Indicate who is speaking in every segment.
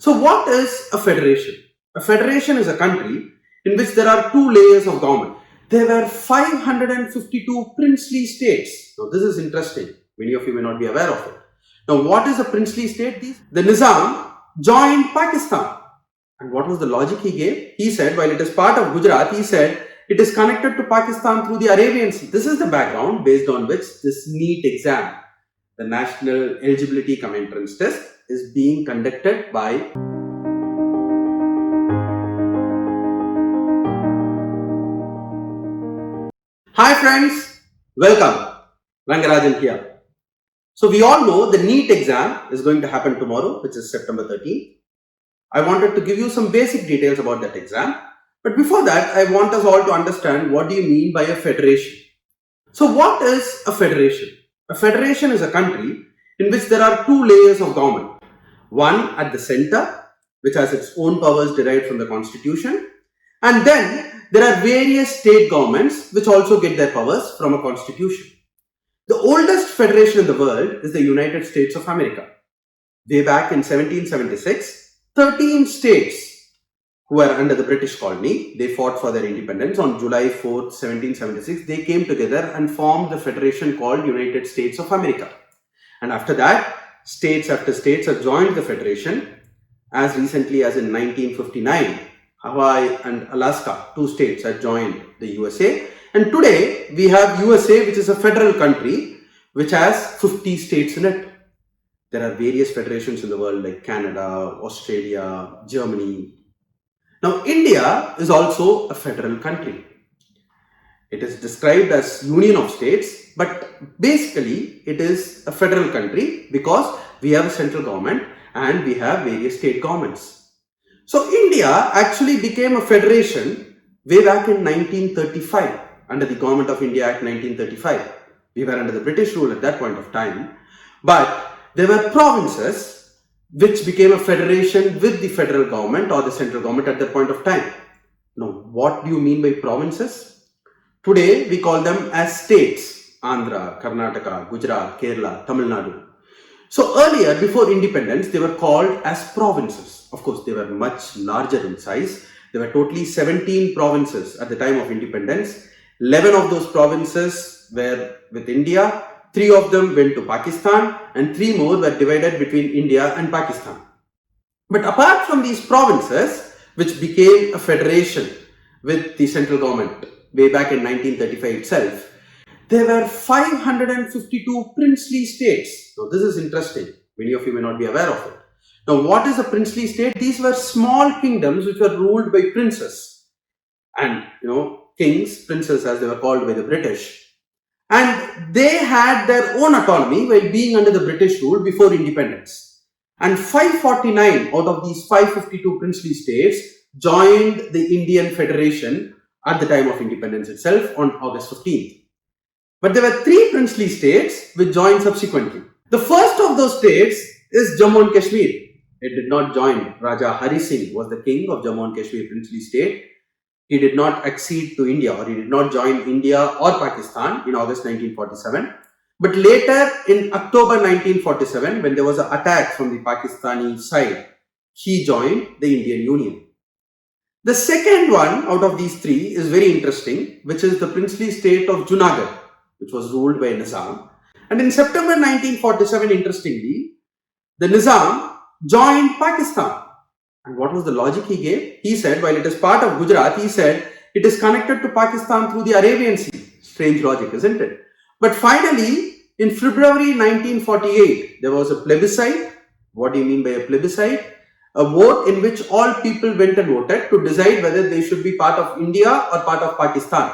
Speaker 1: So what is a federation? A federation is a country in which there are two layers of government. There were 552 princely states. Now this is interesting. Many of you may not be aware of it. Now what is a princely state? The Nizam joined Pakistan. And what was the logic he gave? He said, while it is part of Gujarat, he said, it is connected to Pakistan through the Arabian Sea. This is the background based on which this NEET exam, the National Eligibility Cum Entrance Test, is being conducted by Hi friends, welcome. Rangarajan here. So we all know the NEET exam is going to happen tomorrow, which is September 13th. I wanted to give you some basic details about that exam. But before that, I want us all to understand what do you mean by a federation. So what is a federation? A federation is a country in which there are two layers of government. One at the center, which has its own powers derived from the Constitution. And then there are various state governments which also get their powers from a constitution. The oldest federation in the world is the United States of America. Way back in 1776, 13 states who were under the British colony, they fought for their independence. On July 4th, 1776, they came together and formed the federation called United States of America. And after that, states after states have joined the federation. As recently as in 1959, Hawaii and Alaska, two states had joined the USA. And today, we have USA, which is a federal country, which has 50 states in it. There are various federations in the world like Canada, Australia, Germany. Now, India is also a federal country. It is described as Union of States, but basically it is a federal country because we have a central government and we have various state governments. So, India actually became a federation way back in 1935 under the Government of India Act 1935. We were under the British rule at that point of time, but there were provinces which became a federation with the federal government or the central government at that point of time. Now, what do you mean by provinces? Today, we call them as states. Andhra, Karnataka, Gujarat, Kerala, Tamil Nadu. So earlier, before independence, they were called as provinces. Of course, they were much larger in size. There were totally 17 provinces at the time of independence. 11 of those provinces were with India. 3 of them went to Pakistan and 3 more were divided between India and Pakistan. But apart from these provinces, which became a federation with the central government way back in 1935 itself, there were 552 princely states. Now this is interesting. Many of you may not be aware of it. Now what is a princely state? These were small kingdoms which were ruled by princes. And kings, princes as they were called by the British. And they had their own autonomy while being under the British rule before independence. And 549 out of these 552 princely states joined the Indian Federation at the time of independence itself on August 15th. But there were 3 princely states which joined subsequently. The first of those states is Jammu and Kashmir. It did not join. Raja Hari Singh was the king of Jammu and Kashmir princely state. He did not accede to India or he did not join India or Pakistan in August 1947. But later in October 1947, when there was an attack from the Pakistani side, he joined the Indian Union. The second one out of these 3 is very interesting, which is the princely state of Junagadh, which was ruled by Nizam. And in September 1947, interestingly, the Nizam joined Pakistan. And what was the logic he gave? He said, while it is part of Gujarat, he said, it is connected to Pakistan through the Arabian Sea. Strange logic, isn't it? But finally, in February 1948, there was a plebiscite. What do you mean by a plebiscite? A vote in which all people went and voted to decide whether they should be part of India or part of Pakistan.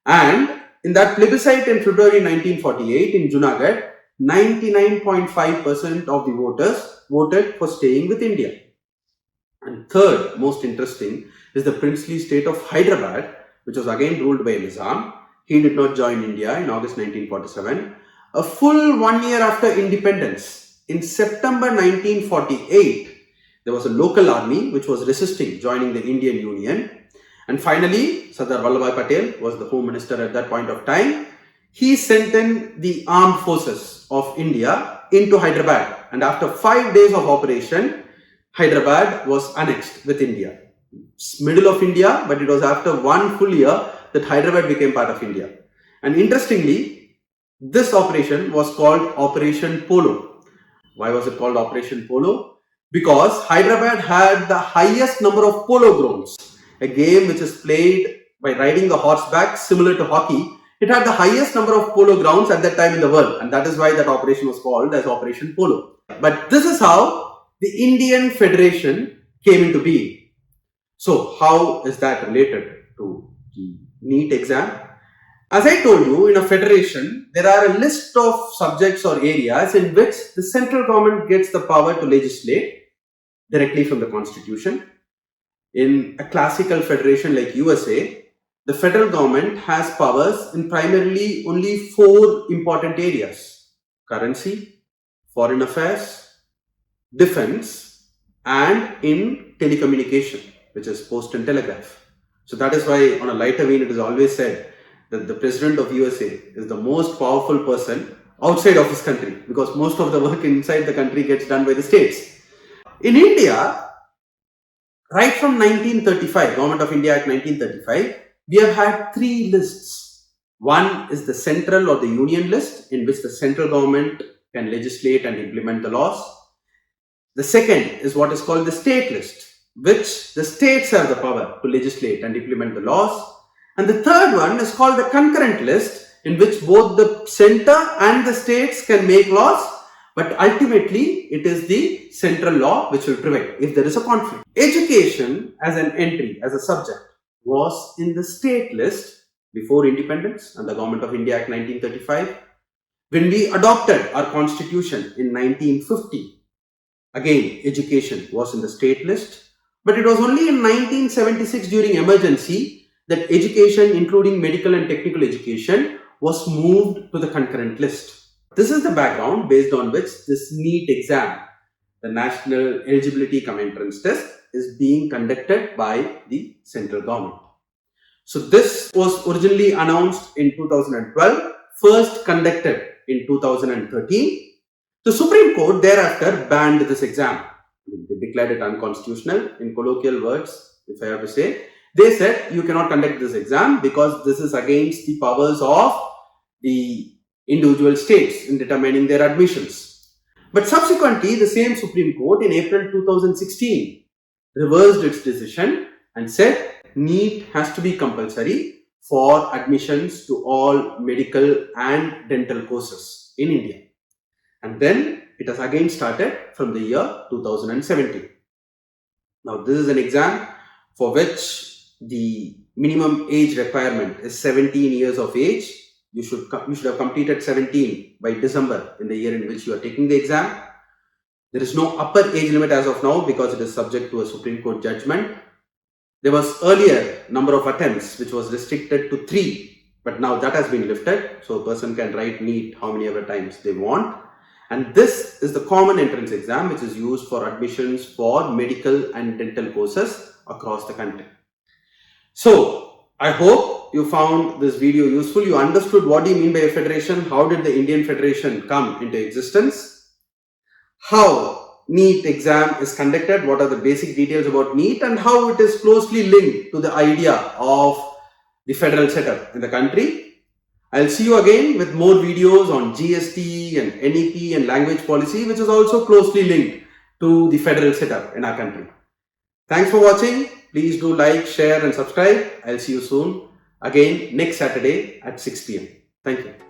Speaker 1: And in that plebiscite in February 1948 in Junagadh, 99.5% of the voters voted for staying with India. And third, most interesting, is the princely state of Hyderabad, which was again ruled by Nizam. He did not join India in August 1947. A full 1 year after independence, in September 1948, there was a local army which was resisting joining the Indian Union. And finally, Sardar Vallabhbhai Patel was the Home Minister at that point of time. He sent in the armed forces of India into Hyderabad. And after 5 days of operation, Hyderabad was annexed with India. It's middle of India, but it was after 1 full year that Hyderabad became part of India. And interestingly, this operation was called Operation Polo. Why was it called Operation Polo? Because Hyderabad had the highest number of polo grounds, a game which is played by riding a horseback similar to hockey. It had the highest number of polo grounds at that time in the world, and that is why that operation was called as Operation Polo. But this is how the Indian Federation came into being. So how is that related to the NEET exam? As I told you, in a federation, there are a list of subjects or areas in which the central government gets the power to legislate directly from the Constitution. In a classical federation like USA, the federal government has powers in primarily only 4 important areas: currency, foreign affairs, defense, and in telecommunication, which is post and telegraph. So that is why on a lighter vein it is always said that the president of USA is the most powerful person outside of his country, because most of the work inside the country gets done by the states. In India, right from 1935, Government of India Act 1935, we have had 3 lists. One is the central or the union list, in which the central government can legislate and implement the laws. The second is what is called the state list, which the states have the power to legislate and implement the laws. And the third one is called the concurrent list, in which both the center and the states can make laws, but ultimately it is the central law which will prevail if there is a conflict. Education as an entry, as a subject, was in the state list before independence and the Government of India Act 1935. When we adopted our constitution in 1950, again education was in the state list, but it was only in 1976 during emergency that education, including medical and technical education, was moved to the concurrent list. This is the background based on which this NEET exam, the National Eligibility Cum Entrance Test, is being conducted by the central government. So this was originally announced in 2012, first conducted in 2013. The Supreme Court thereafter banned this exam. They declared it unconstitutional. In colloquial words, if I have to say, they said you cannot conduct this exam because this is against the powers of the individual states in determining their admissions. But subsequently, the same Supreme Court in April 2016 reversed its decision and said NEET has to be compulsory for admissions to all medical and dental courses in India. And then it has again started from the year 2017. Now, this is an exam for which the minimum age requirement is 17 years of age. You should have completed 17 by December in the year in which you are taking the exam. There is no upper age limit as of now because it is subject to a Supreme Court judgment. There was earlier number of attempts which was restricted to 3, but now that has been lifted. So a person can write NEET how many ever times they want. And this is the common entrance exam which is used for admissions for medical and dental courses across the country. So I hope you found this video useful. You understood what do you mean by a federation, how did the Indian Federation come into existence, how NEET exam is conducted, what are the basic details about NEET, and how it is closely linked to the idea of the federal setup in the country. I'll see you again with more videos on GST and NEP and language policy, which is also closely linked to the federal setup in our country. Thanks for watching. Please do like, share and subscribe. I'll see you soon again next Saturday at 6 p.m. Thank you.